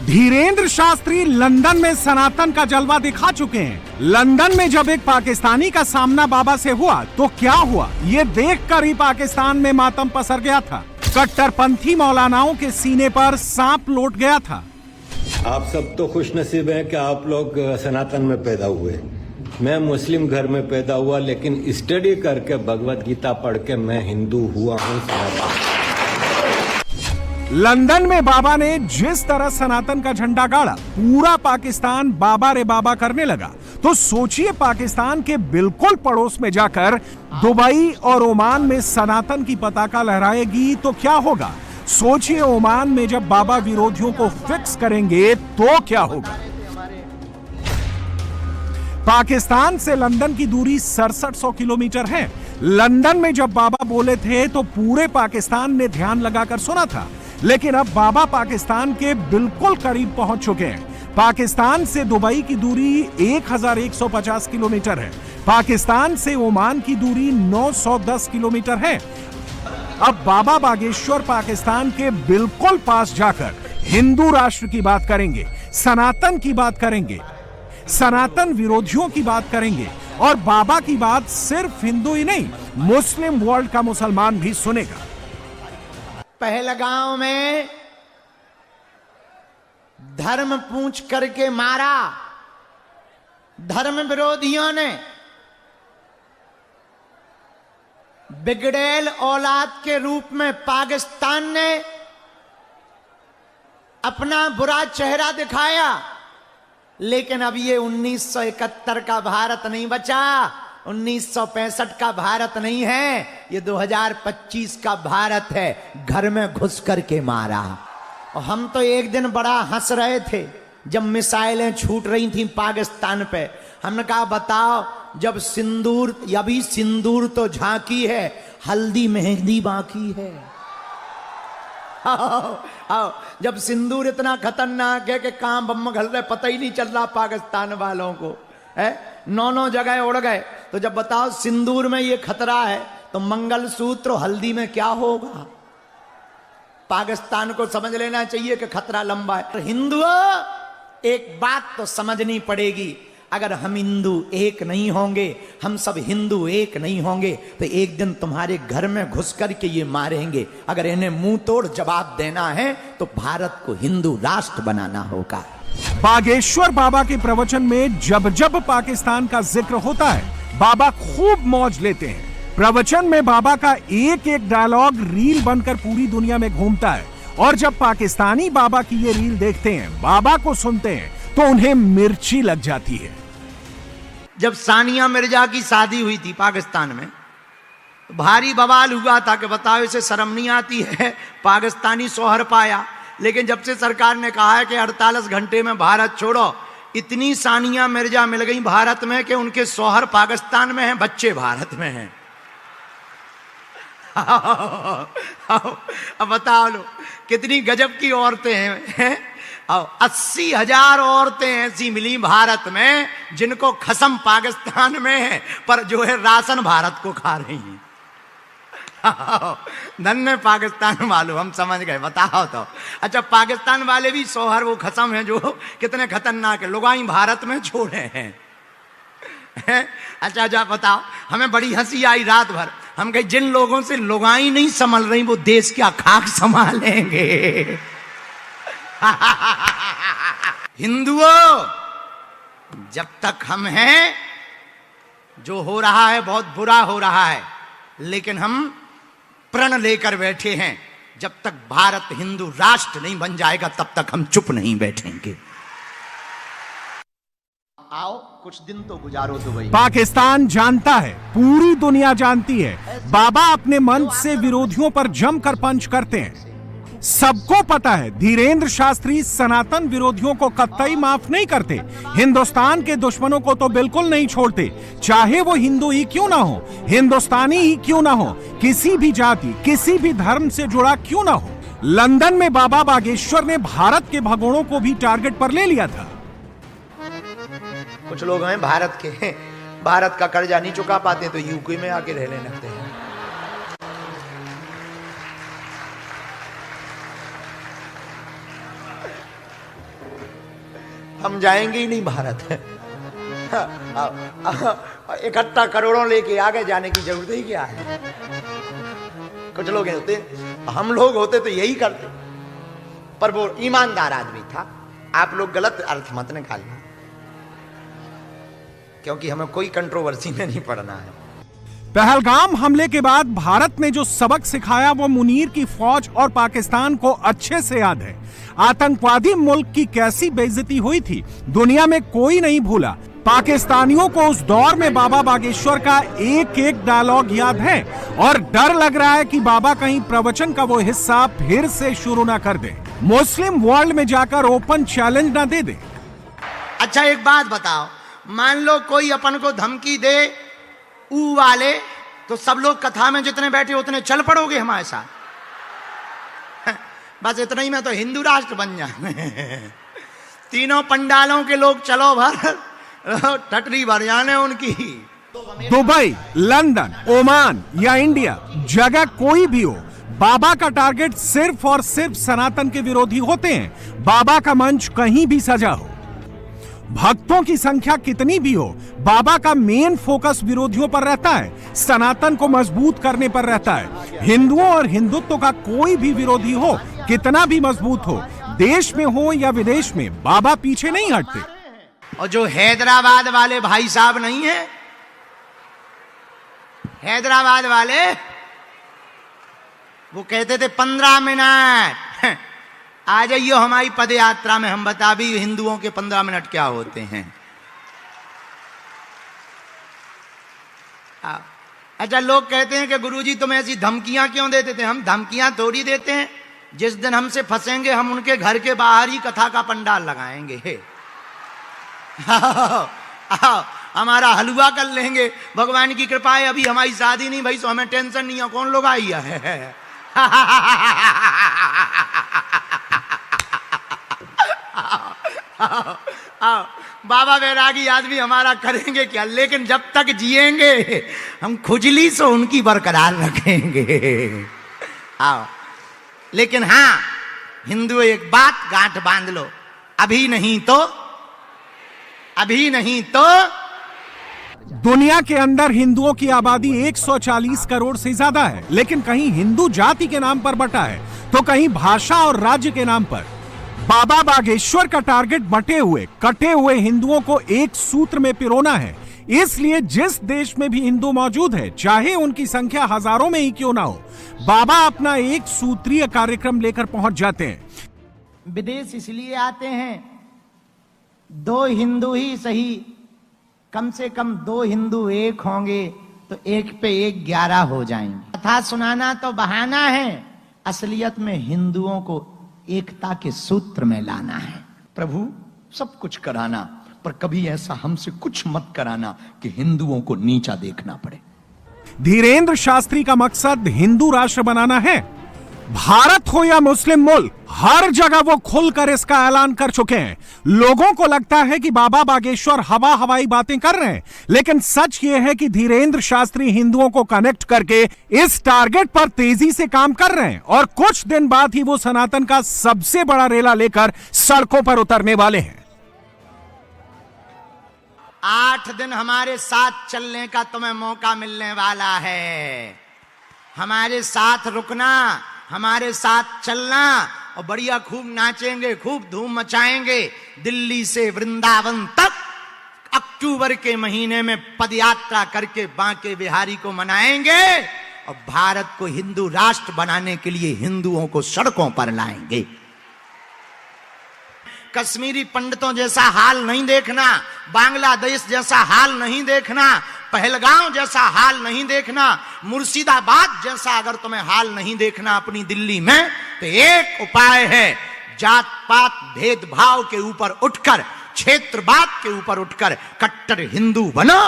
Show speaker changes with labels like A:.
A: Dhirendra Shastri London में सनातन का जलवा दिखा चुके हैं। लंदन में जब एक पाकिस्तानी का सामना बाबा से हुआ तो क्या हुआ, ये देखकर ही पाकिस्तान में मातम पसर गया था। कट्टरपंथी मौलानाओं के सीने पर सांप लौट गया था।
B: आप सब तो खुशनसीब हैं कि आप लोग सनातन में पैदा हुए। मैं मुस्लिम घर में पैदा हुआ, लेकिन स्टडी करके भगवत गीता पढ़ के मैं हिंदू हुआ हूँ।
A: लंदन में बाबा ने जिस तरह सनातन का झंडा गाड़ा, पूरा पाकिस्तान बाबा रे बाबा करने लगा। तो सोचिए पाकिस्तान के बिल्कुल पड़ोस में जाकर दुबई और ओमान में सनातन की पताका लहराएगी तो क्या होगा। सोचिए ओमान में जब बाबा विरोधियों को फिक्स करेंगे तो क्या होगा। पाकिस्तान से लंदन की दूरी 6700 किलोमीटर है। लंदन में जब बाबा बोले थे तो पूरे पाकिस्तान ने ध्यान लगाकर सुना था, लेकिन अब बाबा पाकिस्तान के बिल्कुल करीब पहुंच चुके हैं। पाकिस्तान से दुबई की दूरी 1150 किलोमीटर है। पाकिस्तान से ओमान की दूरी 910 किलोमीटर है। अब बाबा बागेश्वर पाकिस्तान के बिल्कुल पास जाकर हिंदू राष्ट्र की बात करेंगे, सनातन की बात करेंगे, सनातन विरोधियों की बात करेंगे। और बाबा की बात सिर्फ हिंदू ही नहीं, मुस्लिम वर्ल्ड का मुसलमान भी सुनेगा।
C: पहलगांव में धर्म पूछ करके मारा धर्म विरोधियों ने। बिगड़ैल औलाद के रूप में पाकिस्तान ने अपना बुरा चेहरा दिखाया, लेकिन अब ये 1971 का भारत नहीं बचा, 1965 का भारत नहीं है, ये 2025 का भारत है। घर में घुस करके मारा। और हम तो एक दिन बड़ा हंस रहे थे जब मिसाइलें छूट रही थी पाकिस्तान पे। हमने कहा बताओ, जब सिंदूर, अभी सिंदूर तो झांकी है, हल्दी मेहंदी बाकी है। आओ, जब सिंदूर इतना खतरनाक है कि कहां बम घल रहे पता ही नहीं चल रहा पाकिस्तान वालों को, है 9 जगह उड़ गए। तो जब बताओ सिंदूर में ये खतरा है तो मंगलसूत्र हल्दी में क्या होगा। पाकिस्तान को समझ लेना चाहिए कि खतरा लंबा है। हिंदुओं, एक बात तो समझनी पड़ेगी, अगर हम हिंदू एक नहीं होंगे, हम सब हिंदू एक नहीं होंगे तो एक दिन तुम्हारे घर में घुस करके ये मारेंगे। अगर इन्हें मुंह तोड़ जवाब देना है तो भारत को हिंदू राष्ट्र बनाना होगा।
A: बागेश्वर बाबा के प्रवचन में जब जब पाकिस्तान का जिक्र होता है, बाबा खूब मौज लेते हैं। प्रवचन में बाबा का एक एक डायलॉग रील बनकर पूरी दुनिया में घूमता है। और जब पाकिस्तानी बाबा की ये रील देखते हैं, बाबा को सुनते हैं, तो उन्हें मिर्ची लग जाती है।
C: जब सानिया मिर्जा की शादी हुई थी पाकिस्तान में, भारी बवाल हुआ था कि बताओ इसे शर्म नहीं आती है, पाकिस्तानी शौहर पाया। लेकिन जब से सरकार ने कहा है कि 48 घंटे में भारत छोड़ो, इतनी सानिया मिर्जा मिल गई भारत में कि उनके शौहर पाकिस्तान में हैं, बच्चे भारत में हैं। अब बताओ लो कितनी गजब की औरतें हैं। 80,000 औरतें ऐसी मिली भारत में जिनको खसम पाकिस्तान में है, पर जो है राशन भारत को खा रही हैं। धन्य पाकिस्तान वालों, हम समझ गए। बताओ तो अच्छा, पाकिस्तान वाले भी शौहर वो खसम है जो कितने खतरनाक है, लुगाई भारत में छोड़े हैं। अच्छा बताओ, हमें बड़ी हंसी आई रात भर। हम कहे जिन लोगों से लुगाई नहीं संभल रही वो देश क्या खाक संभालेंगे। हिंदुओं, जब तक हम हैं, जो हो रहा है बहुत बुरा हो रहा है, लेकिन हम प्रण लेकर बैठे हैं, जब तक भारत हिंदू राष्ट्र नहीं बन जाएगा तब तक हम चुप नहीं बैठेंगे। आओ कुछ दिन तो गुजारो दुबई।
A: पाकिस्तान जानता है, पूरी दुनिया जानती है, बाबा अपने मंच से विरोधियों पर जमकर पंच करते हैं। सबको पता है धीरेन्द्र शास्त्री सनातन विरोधियों को कतई माफ नहीं करते। हिंदुस्तान के दुश्मनों को तो बिल्कुल नहीं छोड़ते, चाहे वो हिंदू ही क्यों ना हो, हिंदुस्तानी ही क्यों ना हो, किसी भी जाति, किसी भी धर्म से जुड़ा क्यों ना हो। लंदन में बाबा बागेश्वर ने भारत के भगोड़ों को भी टारगेट पर ले लिया था।
C: कुछ लोग हैं भारत के, भारत का कर्जा नहीं चुका पाते तो यूपी में आके रहने लगते हैं। हम जाएंगे ही नहीं भारत। इकट्ठा करोड़ों लेके आगे जाने की जरूरत ही क्या है? कुछ लोग होते, हम लोग होते तो यही करते, पर वो ईमानदार आदमी था। आप लोग गलत अर्थ मत निकालना, क्योंकि हमें कोई कंट्रोवर्सी में नहीं पड़ना है।
A: पहलगाम हमले के बाद भारत ने जो सबक सिखाया वो मुनीर की फौज और पाकिस्तान को अच्छे से याद है। आतंकवादी मुल्क की कैसी बेइज्जती हुई थी दुनिया में कोई नहीं भूला। पाकिस्तानियों को उस दौर में बाबा बागेश्वर का एक एक डायलॉग याद है और डर लग रहा है कि बाबा कहीं प्रवचन का वो हिस्सा फिर से शुरू ना कर दे, मुस्लिम वर्ल्ड में जाकर ओपन चैलेंज ना दे दे।
C: अच्छा एक बात बताओ, मान लो कोई अपन को धमकी दे ऊ वाले, तो सब लोग कथा में जितने बैठे उतने चल पड़ोगे हमारे साथ? बस इतना ही में तो हिंदू राष्ट्र बन जाए। तीनों पंडालों के लोग चलो भर, टटरी भर जाने उनकी।
A: दुबई, लंदन, ओमान या इंडिया, जगह कोई भी हो, बाबा का टारगेट सिर्फ और सिर्फ सनातन के विरोधी होते हैं। बाबा का मंच कहीं भी सजा हो, भक्तों की संख्या कितनी भी हो, बाबा का मेन फोकस विरोधियों पर रहता है, सनातन को मजबूत करने पर रहता है। हिंदुओं और हिंदुत्व का कोई भी विरोधी हो, कितना भी मजबूत हो, देश में हो या विदेश में, बाबा पीछे नहीं हटते।
C: और जो हैदराबाद वाले भाई साहब नहीं है, हैदराबाद वाले, वो कहते थे 15 मिनट आ जाइयो हमारी पद यात्रा में, हम बता भी हिंदुओं के 15 मिनट क्या होते हैं। अच्छा लोग कहते हैं कि गुरुजी तुम ऐसी धमकियां क्यों देते थे? हम धमकियां थोड़ी देते हैं, जिस दिन हमसे फंसेंगे हम उनके घर के बाहर ही कथा का पंडाल लगाएंगे। हमारा हलवा कर लेंगे, भगवान की कृपा है अभी हमारी शादी नहीं भाई, तो हमें टेंशन नहीं है, कौन लोग आई है। बाबा वैरागी आदमी हमारा करेंगे क्या, लेकिन जब तक जिएंगे हम खुजली से उनकी बरकरार रखेंगे। आओ, लेकिन हाँ हिंदू एक बात गांठ बांध लो, अभी नहीं तो
A: दुनिया के अंदर हिंदुओं की आबादी 140 करोड़ से ज्यादा है, लेकिन कहीं हिंदू जाति के नाम पर बटा है तो कहीं भाषा और राज्य के नाम पर। बाबा बागेश्वर का टारगेट बटे हुए कटे हुए हिंदुओं को एक सूत्र में पिरोना है। इसलिए जिस देश में भी हिंदू मौजूद है, चाहे उनकी संख्या हजारों में ही क्यों ना हो, बाबा अपना एक सूत्रीय कार्यक्रम लेकर पहुंच जाते हैं।
C: विदेश इसलिए आते हैं, 2 हिंदू ही सही, कम से कम 2 हिंदू एक होंगे तो 1 पे 1 11 हो जाएंगे। कथा सुनाना तो बहाना है, असलियत में हिंदुओं को एकता के सूत्र में लाना है। प्रभु सब कुछ कराना, पर कभी ऐसा हमसे कुछ मत कराना कि हिंदुओं को नीचा देखना पड़े।
A: धीरेन्द्र शास्त्री का मकसद हिंदू राष्ट्र बनाना है। भारत हो या मुस्लिम मुल्क, हर जगह वो खुलकर इसका ऐलान कर चुके हैं। लोगों को लगता है कि बाबा बागेश्वर हवाई बातें कर रहे हैं, लेकिन सच ये है कि धीरेन्द्र शास्त्री हिंदुओं को कनेक्ट करके इस टारगेट पर तेजी से काम कर रहे हैं और कुछ दिन बाद ही वो सनातन का सबसे बड़ा रेला लेकर सड़कों पर उतरने वाले हैं।
C: 8 दिन हमारे साथ चलने का तुम्हें मौका मिलने वाला है। हमारे साथ रुकना, हमारे साथ चलना और बढ़िया खूब नाचेंगे, खूब धूम मचाएंगे। दिल्ली से वृंदावन तक अक्टूबर के महीने में पदयात्रा करके बांके बिहारी को मनाएंगे और भारत को हिंदू राष्ट्र बनाने के लिए हिंदुओं को सड़कों पर लाएंगे। कश्मीरी पंडितों जैसा हाल नहीं देखना, बांग्लादेश जैसा हाल नहीं देखना, पहलगांव जैसा हाल नहीं देखना, मुर्शिदाबाद जैसा अगर तुम्हें हाल नहीं देखना अपनी दिल्ली में, तो एक उपाय है, जात पात भेदभाव के ऊपर उठकर, क्षेत्रवाद के ऊपर उठकर कट्टर हिंदू बनो।